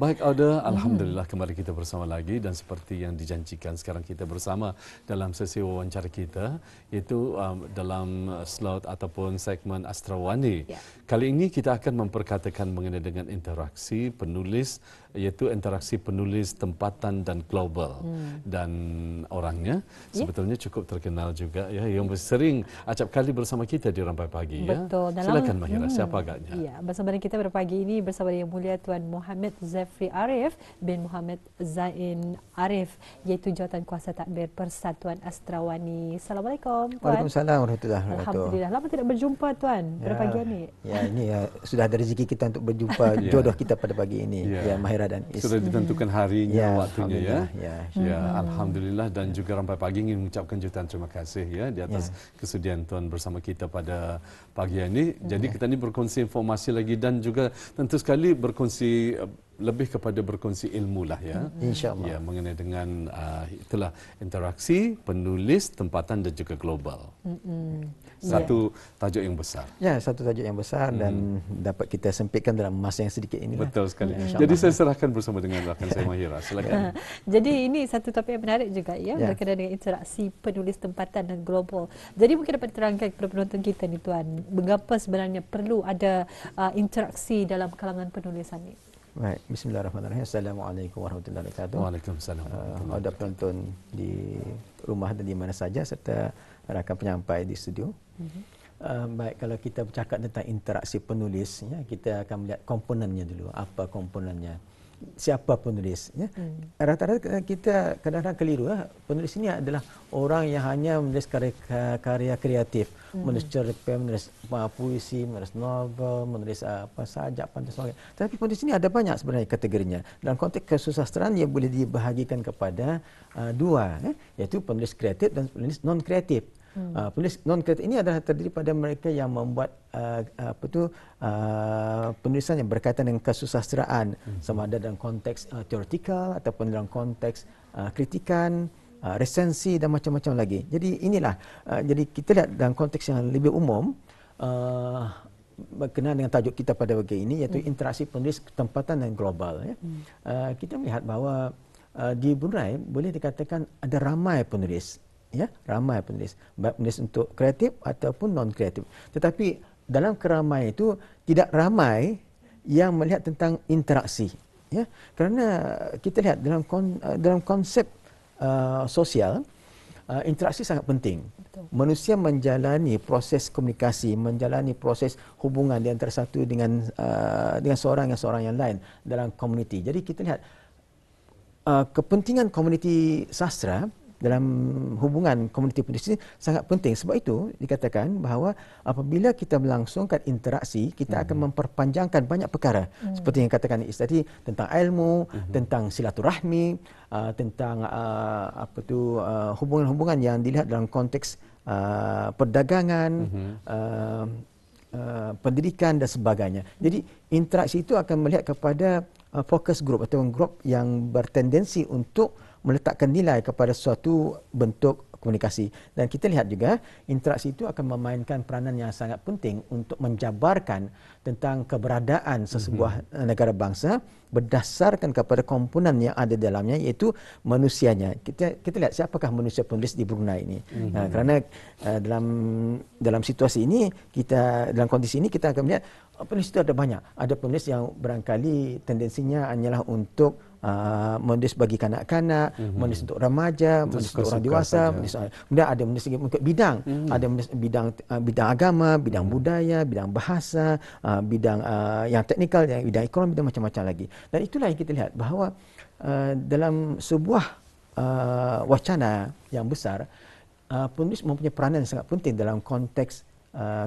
Baik, Auda, alhamdulillah kembali kita bersama lagi dan seperti yang dijanjikan sekarang kita bersama dalam sesi wawancara kita iaitu dalam slot ataupun segmen Astrawani. Ya. Kali ini kita akan memperkatakan mengenai dengan interaksi penulis iaitu interaksi penulis tempatan dan global. Dan orangnya sebetulnya cukup terkenal juga ya yang sering acap kali bersama kita di Rampai Pagi ya. Betul. Silakan Mahira, siapa agaknya? Ya, bersama dengan kita pada pagi ini bersama Yang Mulia Tuan Muhammad Zafri Arif bin Muhammad Zain Arif, iaitu Jawatan Kuasa Tadbir Persatuan Astrawani. Assalamualaikum Tuan. Waalaikumsalam warahmatullahi wabarakatuh. Alhamdulillah. Lama tidak berjumpa Tuan pada pagi ini. Ya, ini ya sudah ada rezeki kita untuk berjumpa jodoh kita pada pagi ini. Ya, Mahira dan Is. Sudah ditentukan harinya, waktunya ya. Ya. Alhamdulillah dan juga Rampai Pagi ingin mengucapkan jutaan terima kasih ya di atas kesudian Tuan bersama kita pada pagi ini. Jadi kita ini berkongsi informasi lagi dan juga tentu sekali berkongsi lebih kepada berkongsi ilmu lah ya. InsyaAllah. Ya, mengenai dengan itulah interaksi, penulis, tempatan dan juga global. Satu tajuk yang besar. Ya, satu tajuk yang besar dan dapat kita sempitkan dalam masa yang sedikit ini. Betul sekali. Jadi saya serahkan bersama dengan rakan saya Mahira. Silakan. Jadi ini satu topik yang menarik juga ya, berkaitan dengan interaksi penulis tempatan dan global. Jadi mungkin dapat terangkan kepada penonton kita ni Tuan, mengapa sebenarnya perlu ada interaksi dalam kalangan penulisan ini? Baik, bismillahirrahmanirrahim. Assalamualaikum warahmatullahi wabarakatuh. Waalaikumsalam. Ada penonton di rumah dan di mana saja serta rakan penyampai di studio. Baik, kalau kita bercakap tentang interaksi penulis, ya, kita akan melihat komponennya dulu. Apa komponennya? Siapa penulis? Ya. Rata-rata kita kadang-kadang keliru. Penulis ini adalah orang yang hanya menulis karya kreatif, menulis cerpen, menulis puisi, menulis novel, menulis apa sajak, pantun sebagainya. Tapi penulis ini ada banyak sebenarnya kategorinya. Dalam konteks kesusastraan ia boleh dibahagikan kepada dua, iaitu penulis kreatif dan penulis non kreatif. Penulis non kreatif ini adalah terdiri pada mereka yang membuat penulisan yang berkaitan dengan kesusastraan, sama ada dalam konteks teoretikal ataupun dalam konteks kritikan, resensi dan macam-macam lagi. Jadi inilah jadi kita lihat dalam konteks yang lebih umum berkenaan dengan tajuk kita pada pagi ini, iaitu interaksi penulis tempatan dan global ya. Kita melihat bahawa di Brunei boleh dikatakan ada ramai penulis. Ya, ramai penulis, baik penulis untuk kreatif ataupun non kreatif. Tetapi dalam keramaian itu tidak ramai yang melihat tentang interaksi. Ya, kerana kita lihat dalam konsep sosial, interaksi sangat penting. Betul. Manusia menjalani proses komunikasi, menjalani proses hubungan di antara satu dengan seorang yang lain dalam komuniti. Jadi kita lihat kepentingan komuniti sastra dalam hubungan komuniti penulis ini sangat penting. Sebab itu dikatakan bahawa apabila kita melangsungkan interaksi, kita akan memperpanjangkan banyak perkara. Seperti yang katakan Is tadi, tentang ilmu, tentang silaturahmi, tentang hubungan-hubungan yang dilihat dalam konteks perdagangan, pendidikan dan sebagainya. Jadi interaksi itu akan melihat kepada focus group atau grup yang bertendensi untuk meletakkan nilai kepada suatu bentuk komunikasi. Dan kita lihat juga interaksi itu akan memainkan peranan yang sangat penting untuk menjabarkan tentang keberadaan sesebuah negara bangsa berdasarkan kepada komponen yang ada dalamnya, iaitu manusianya. Kita lihat siapakah manusia penulis di Brunei ini. Kerana dalam situasi ini, dalam kondisi ini kita akan melihat penulis itu ada banyak. Ada penulis yang barangkali tendensinya hanyalah untuk menulis bagi kanak-kanak, menulis untuk remaja, menulis untuk orang dewasa, kemudian ada menulis untuk bidang, ada menulis bidang agama, bidang budaya, bidang bahasa, bidang yang teknikal, yang bidang ekonomi dan macam-macam lagi. Dan itulah yang kita lihat bahawa dalam sebuah wacana yang besar, penulis mempunyai peranan yang sangat penting dalam konteks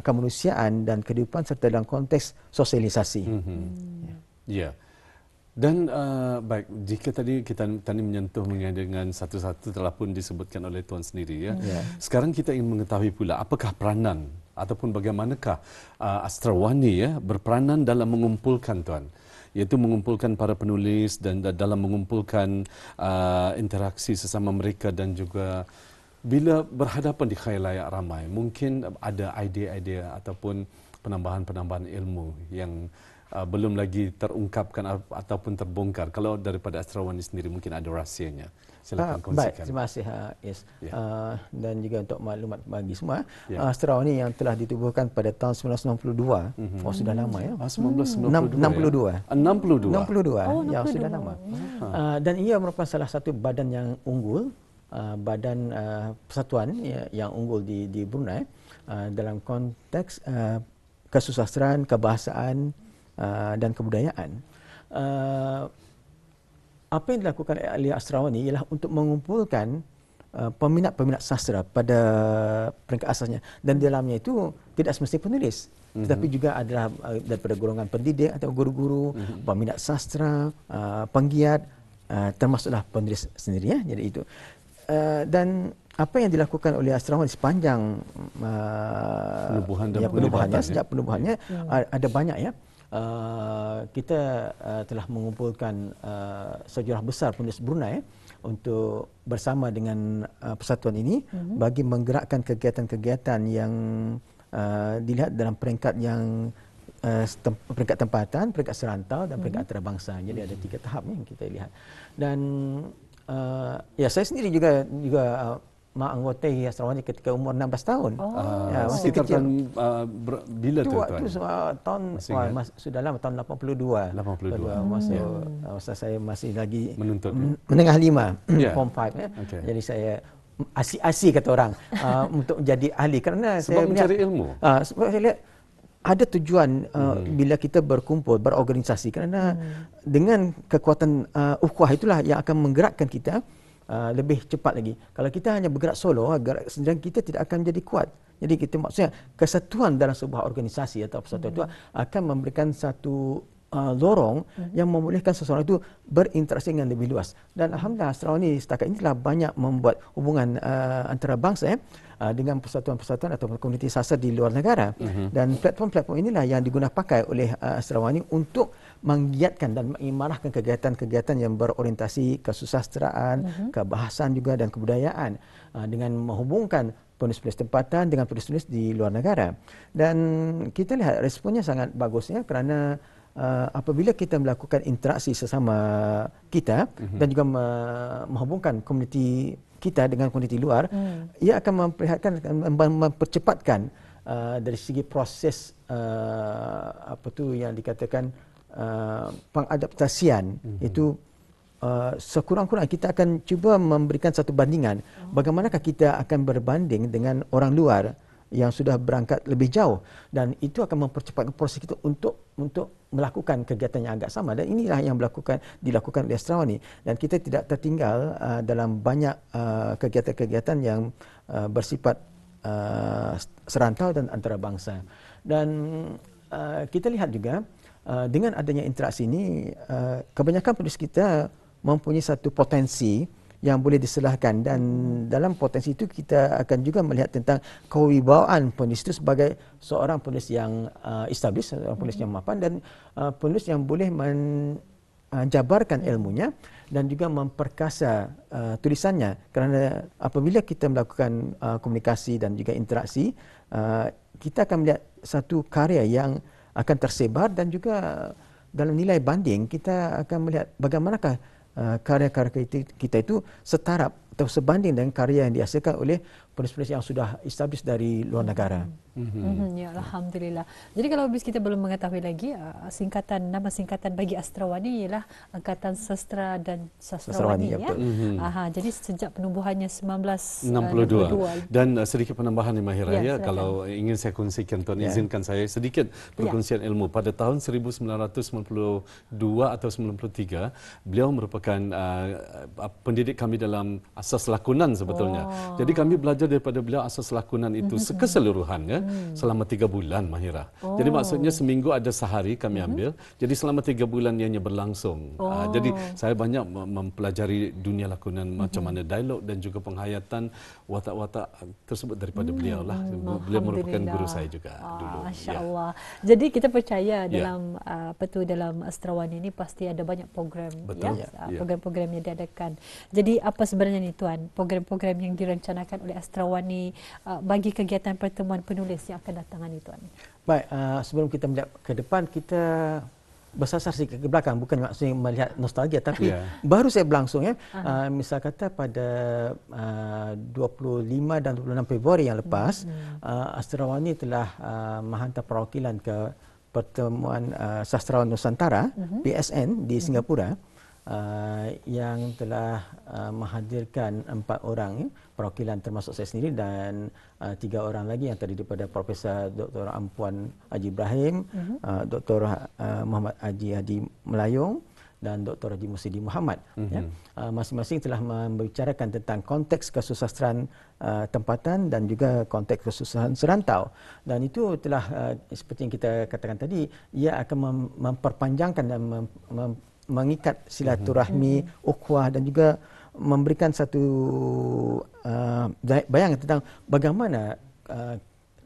kemanusiaan dan kehidupan serta dalam konteks sosialisasi. Ya. Dan baik, jika tadi kita menyentuh mengenai dengan satu-satu telah pun disebutkan oleh Tuan sendiri ya. Sekarang kita ingin mengetahui pula apakah peranan ataupun bagaimanakah Astrawani ya berperanan dalam mengumpulkan Tuan, iaitu mengumpulkan para penulis dan dalam mengumpulkan interaksi sesama mereka dan juga bila berhadapan di khalayak ramai mungkin ada idea-idea ataupun penambahan-penambahan ilmu yang belum lagi terungkapkan ataupun terbongkar. Kalau daripada Astrawani sendiri mungkin ada rahsianya. Silakan kongsikan. Baik, terima kasih Yes. Dan juga untuk maklumat bagi semua, Ya. Astrawani yang telah ditubuhkan pada tahun 1962. Oh, sudah lama ya. 1962. 62 yang 62. sudah lama. Dan ia merupakan salah satu badan yang unggul, badan persatuan yang unggul di Brunei dalam konteks kesusastraan, kebahasaan dan kebudayaan. Apa yang dilakukan oleh Astrawani ialah untuk mengumpulkan peminat-peminat sastra pada peringkat asasnya, dan di dalamnya itu tidak semestinya penulis, tetapi juga adalah daripada golongan pendidik atau guru-guru, peminat sastra, penggiat, termasuklah penulis sendiri ya. Jadi itu. Dan apa yang dilakukan oleh Astrawani sepanjang penubuhannya, sejak penubuhannya ada banyak ya. Kita telah mengumpulkan sejarah besar penulis Brunei untuk bersama dengan persatuan ini bagi menggerakkan kegiatan-kegiatan yang dilihat dalam peringkat yang peringkat tempatan, peringkat serantau dan peringkat antarabangsa. Jadi ada 3 tahap yang kita lihat. Dan ya saya sendiri juga menganggotai Astrawani ketika umur 16 tahun. Masih kecil. Bila tu? Tahun sudah lama, tahun 82. Masa saya masih lagi menuntut menengah 5, form 5 ya. Jadi saya asi-asi kata orang untuk menjadi ahli kerana sebab saya mencari ilmu. Sebab saya lihat ada tujuan bila kita berkumpul, berorganisasi, kerana dengan kekuatan ukhuwah itulah yang akan menggerakkan kita lebih cepat lagi. Kalau kita hanya bergerak solo, gerak sendirian, kita tidak akan menjadi kuat. Jadi kita maksudnya kesatuan dalam sebuah organisasi atau persatuan itu akan memberikan satu lorong yang membolehkan seseorang itu berinteraksi dengan lebih luas. Dan alhamdulillah Astrawani setakat ini telah banyak membuat hubungan antarabangsa dengan persatuan-persatuan atau komuniti sastra di luar negara. Dan platform-platform inilah yang digunakan pakai oleh Astrawani untuk menggiatkan dan mengimarahkan kegiatan-kegiatan yang berorientasi kesusastraan, kebahasaan juga dan kebudayaan dengan menghubungkan penulis-penulis tempatan dengan penulis-penulis di luar negara. Dan kita lihat responnya sangat bagusnya kerana apabila kita melakukan interaksi sesama kita dan juga menghubungkan komuniti kita dengan komuniti luar, ia akan mempercepatkan dari segi proses apa tu yang dikatakan pengadaptasian. Itu sekurang-kurang kita akan cuba memberikan satu bandingan bagaimanakah kita akan berbanding dengan orang luar yang sudah berangkat lebih jauh, dan itu akan mempercepat proses kita untuk melakukan kegiatan yang agak sama, dan inilah yang dilakukan oleh Astrawani, dan kita tidak tertinggal dalam banyak kegiatan-kegiatan yang bersifat serantau dan antarabangsa. Dan kita lihat juga dengan adanya interaksi ini kebanyakan penulis kita mempunyai satu potensi yang boleh diselahkan, dan dalam potensi itu kita akan juga melihat tentang kewibawaan penulis itu sebagai seorang penulis yang established, seorang penulis yang mapan, dan penulis yang boleh menjabarkan ilmunya dan juga memperkasa tulisannya, kerana apabila kita melakukan komunikasi dan juga interaksi, kita akan melihat satu karya yang akan tersebar, dan juga dalam nilai banding kita akan melihat bagaimanakah karya-karya kita itu setaraf atau sebanding dengan karya yang dihasilkan oleh penulis-penulis yang sudah established dari luar negara. Ya, alhamdulillah. Jadi kalau kita belum mengetahui lagi nama singkatan bagi Astrawani ialah Angkatan Sastra dan Sastrawani ya. Jadi sejak penubuhannya 1962. Dan sedikit penambahan Mahira ya, kalau ingin saya kongsikan, tuan izinkan saya sedikit perkongsian ilmu. Pada tahun 1992 atau 93, beliau merupakan pendidik kami dalam asas lakonan sebetulnya. Jadi kami belajar daripada beliau asas lakonan itu keseluruhannya selama 3 bulan, Mahira. Jadi maksudnya seminggu ada sehari kami ambil. Jadi selama 3 bulan ianya berlangsung. Jadi saya banyak mempelajari dunia lakonan, macam mana dialog dan juga penghayatan watak-watak tersebut daripada beliau lah. Beliau merupakan guru saya juga dulu. Masya-Allah. Jadi kita percaya dalam dalam Astrawani ini pasti ada banyak program. Betul. Program-program yang diadakan. Jadi apa sebenarnya ni tuan, program-program yang direncanakan oleh Astrawani bagi kegiatan pertemuan penulis yang akan datang ni tuan? Baik, sebelum kita melihat ke depan, kita bersasar sedikit ke belakang, bukan maksudnya melihat nostalgia, tapi baru saya berlangsung ya. Misal kata pada 25 dan 26 Februari yang lepas, Astrawani telah menghantar perwakilan ke Pertemuan Sastrawan Nusantara PSN di Singapura, yang telah menghadirkan 4 orang perwakilan termasuk saya sendiri dan 3 orang lagi yang terdiri daripada Profesor Dr. Ampuan Haji Ibrahim, Dr. Muhammad Haji Melayung dan Dr. Haji Musidi Muhammad. Masing-masing telah membicarakan tentang konteks kesusastraan tempatan dan juga konteks kesusahan serantau. Dan itu telah seperti yang kita katakan tadi, ia akan memperpanjangkan dan mengikat silaturahmi, ukhuwah dan juga memberikan satu bayangan tentang bagaimana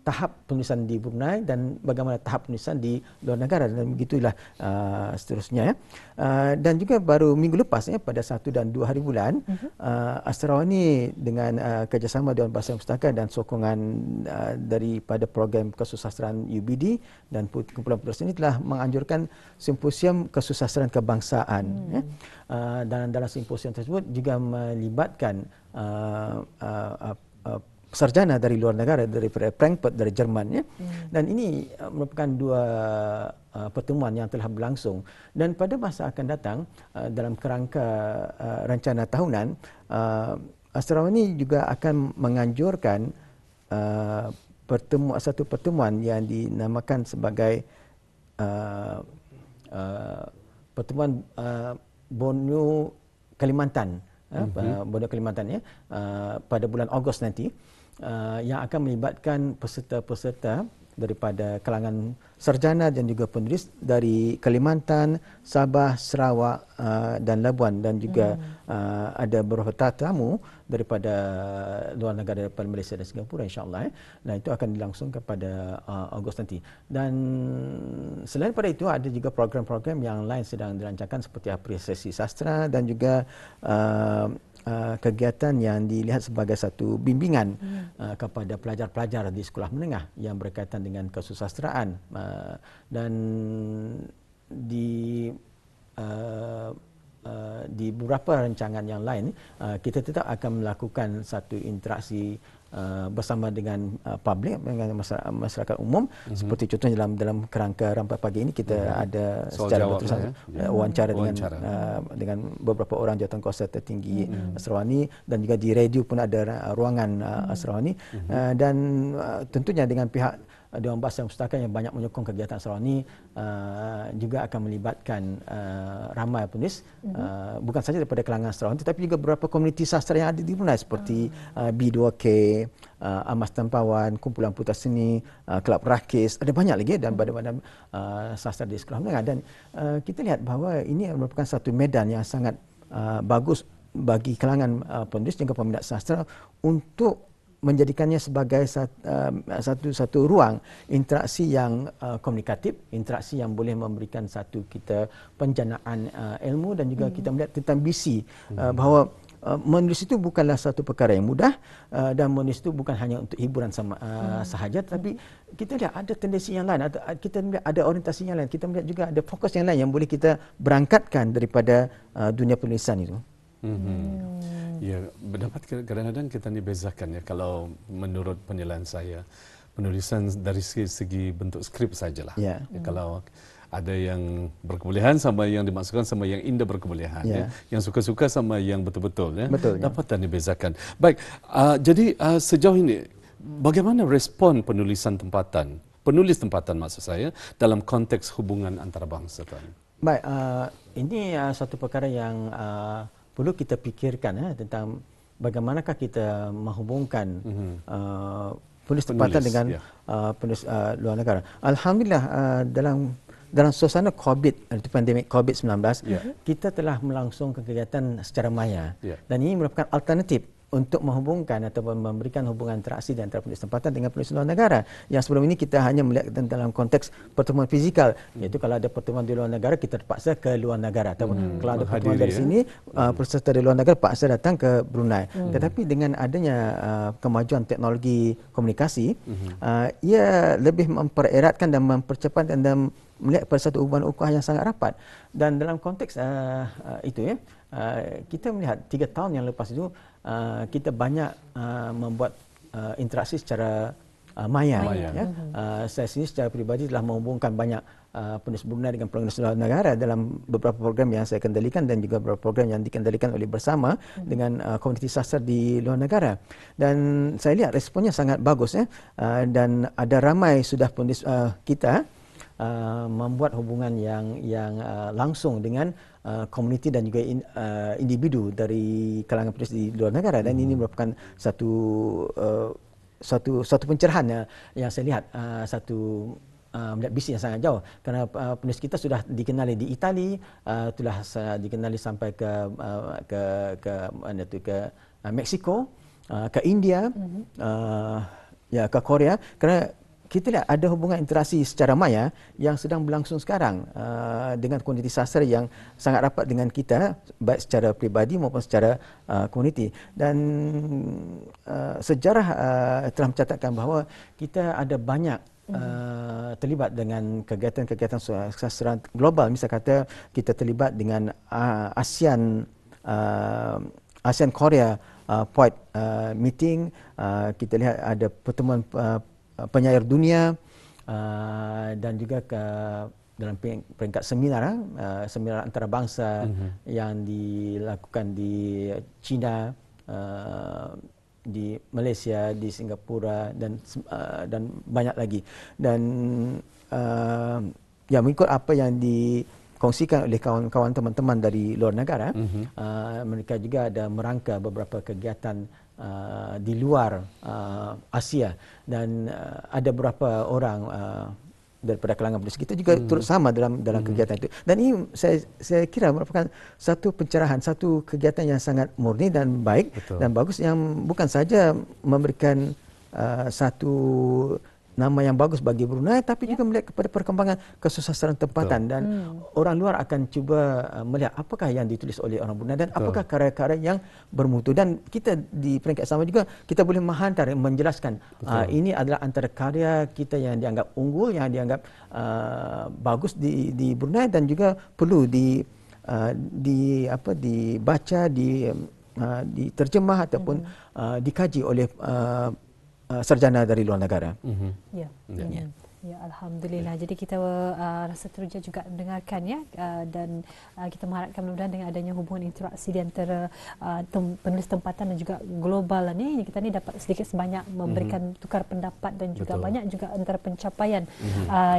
tahap penulisan di Brunei dan bagaimana tahap penulisan di luar negara, dan begitulah seterusnya. Dan juga baru minggu lepas pada 1 dan 2 hari bulan, Astrawani dengan kerjasama Dewan Bahasa dan Pustaka dan sokongan daripada program kesusastraan UBD dan kumpulan penulis ini telah menganjurkan simposium kesusastraan kebangsaan. Dan dalam simposium tersebut juga melibatkan sarjana dari luar negara, dari Frankfurt, dari Jerman. Dan ini merupakan 2 pertemuan yang telah berlangsung. Dan pada masa akan datang, dalam kerangka rencana tahunan, Astrawani juga akan menganjurkan satu pertemuan yang dinamakan sebagai pertemuan Borneo Kalimantan. Borneo Kalimantan pada bulan Ogos nanti, yang akan melibatkan peserta-peserta daripada kalangan sarjana dan juga penulis dari Kalimantan, Sabah, Sarawak dan Labuan, dan juga ada beberapa tetamu daripada luar negara, daripada Malaysia dan Singapura, insya-Allah. Nah, itu akan dilangsungkan pada Ogos nanti. Dan selain pada itu, ada juga program-program yang lain sedang dirancangkan seperti apresiasi sastra dan juga kegiatan yang dilihat sebagai satu bimbingan kepada pelajar-pelajar di sekolah menengah yang berkaitan dengan kesusastraan. Dan di beberapa rancangan yang lain, kita tetap akan melakukan satu interaksi bersama dengan publik, dengan masyarakat umum. Seperti contohnya dalam kerangka Rampai Pagi ini, kita ada secara berterusan wawancara dengan beberapa orang jawatankuasa tertinggi Astrawani, dan juga di radio pun ada ruangan Astrawani. Dan tentunya dengan pihak Dewan Bahasa dan Pustaka yang banyak menyokong kegiatan Astrawani, juga akan melibatkan ramai penulis, bukan saja daripada kalangan Astrawani tetapi juga beberapa komuniti sastra yang ada di Brunei seperti B2K, Amas Tempawan, Kumpulan Putar Seni, Kelab Rakis, ada banyak lagi, dan badan-badan sastra di sekolah menengah. Dan kita lihat bahawa ini merupakan satu medan yang sangat bagus bagi kalangan penulis dan peminat sastra untuk menjadikannya sebagai satu ruang interaksi yang komunikatif, interaksi yang boleh memberikan satu kita penjanaan ilmu, dan juga kita melihat tentang visi bahawa menulis itu bukanlah satu perkara yang mudah, dan menulis itu bukan hanya untuk hiburan sahaja, tapi kita lihat ada tendensi yang lain, kita melihat ada orientasi yang lain, kita melihat juga ada fokus yang lain yang boleh kita berangkatkan daripada dunia penulisan itu. Ya, pendapat kadang-kadang kita ni bezakan ya. Kalau menurut penilaian saya, penulisan dari segi bentuk skrip sajalah. Ya, kalau ada yang berkebolehan sama yang dimaksudkan sama yang indah berkebolehan, yang suka-suka sama yang betul-betul, ya. Dapat dan dibezakan. Baik, jadi sejauh ini bagaimana respon penulis tempatan maksud saya dalam konteks hubungan antarabangsa, Tuan? Baik, ini satu perkara yang perlu kita pikirkan tentang bagaimanakah kita menghubungkan penulis tempatan dengan penulis luar negara. Alhamdulillah, dalam suasana COVID, pandemik COVID-19, kita telah melangsungkan kegiatan secara maya. Dan ini merupakan alternatif untuk menghubungkan ataupun memberikan hubungan interaksi di antara penulis tempatan dengan penulis luar negara. Yang sebelum ini kita hanya melihat dalam konteks pertemuan fizikal, iaitu kalau ada pertemuan di luar negara kita terpaksa ke luar negara, ataupun kalau ada pertemuan dari sini peserta dari luar negara paksa datang ke Brunei. Tetapi dengan adanya kemajuan teknologi komunikasi, ia lebih mempereratkan dan mempercepat dan melihat pada satu hubungan ukhuwah yang sangat rapat. Dan dalam konteks itu ya, kita melihat 3 tahun yang lepas itu kita banyak membuat interaksi secara maya. Ya. Saya sendiri secara peribadi telah menghubungkan banyak penulis Brunei dengan penulis luar negara dalam beberapa program yang saya kendalikan dan juga beberapa program yang dikendalikan oleh bersama dengan komuniti sastra di luar negara. Dan saya lihat responnya sangat bagus ya. Dan ada ramai sudah penulis kita membuat hubungan yang langsung dengan komuniti dan juga individu dari kalangan penulis di luar negara, dan ini merupakan satu pencerahan yang saya lihat, melihat bisnis yang sangat jauh, kerana penulis kita sudah dikenali di Itali, telah dikenali sampai ke Meksiko, ke India, ke Korea, kerana kita lihat ada hubungan interaksi secara maya yang sedang berlangsung sekarang dengan komuniti sastra yang sangat rapat dengan kita, baik secara peribadi maupun secara komuniti. Dan sejarah telah mencatatkan bahawa kita ada banyak terlibat dengan kegiatan-kegiatan sastra global. Misal kata kita terlibat dengan ASEAN Korea Point meeting, kita lihat ada pertemuan penyair dunia, dan juga dalam peringkat seminar antarabangsa yang dilakukan di China, di Malaysia, di Singapura, dan banyak lagi. Dan ya, mengikut apa yang dikongsikan oleh kawan-kawan teman-teman dari luar negara, mereka juga ada merangka beberapa kegiatan di luar Asia, dan ada beberapa orang daripada kalangan penulis kita juga turut sama dalam kegiatan itu. Dan ini saya kira merupakan satu pencerahan, satu kegiatan yang sangat murni dan baik. Betul. Dan bagus, yang bukan saja memberikan satu nama yang bagus bagi Brunei, tapi juga melihat kepada perkembangan kesusastraan tempatan. Dan orang luar akan cuba melihat apakah yang ditulis oleh orang Brunei dan apakah karya-karya yang bermutu. Dan kita di peringkat sama juga kita boleh menghantar, menjelaskan ini adalah antara karya kita yang dianggap unggul, yang dianggap bagus di Brunei, dan juga perlu dibaca, diterjemah ataupun dikaji oleh sarjana dari luar negara. Ya, alhamdulillah. Jadi kita rasa teruja juga mendengarkan ya, dan kita mengharapkan mudah-mudahan dengan adanya hubungan interaksi di antara penulis tempatan dan juga global ni, kita ni dapat sedikit sebanyak memberikan tukar pendapat dan juga banyak juga antara pencapaian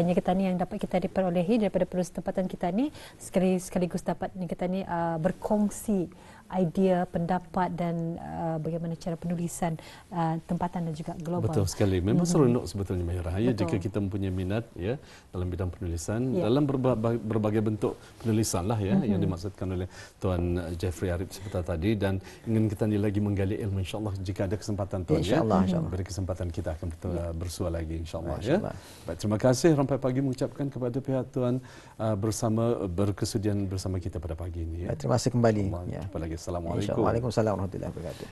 yang kita ni yang dapat kita diperolehi daripada penulis tempatan kita ni, sekaligus dapat kita ni berkongsi idea, pendapat dan bagaimana cara penulisan tempatan dan juga global. Betul sekali. Memang seronok sebetulnya Mahirah ya, jika kita mempunyai minat ya dalam bidang penulisan, dalam berbagai bentuk penulisan lah ya, yang dimaksudkan oleh Tuan Jeffrey Arif seperti tadi, dan ingin kita ni lagi menggali ilmu, insya-Allah jika ada kesempatan Tuan insya-Allah, beri kesempatan kita akan bersua lagi insya-Allah ya. Baik, terima kasih Rampai Pagi mengucapkan kepada pihak Tuan berkesudian bersama kita pada pagi ini ya. Terima kasih kembali. Jumpa lagi. Assalamualaikum. Waalaikumsalam warahmatullahi wabarakatuh.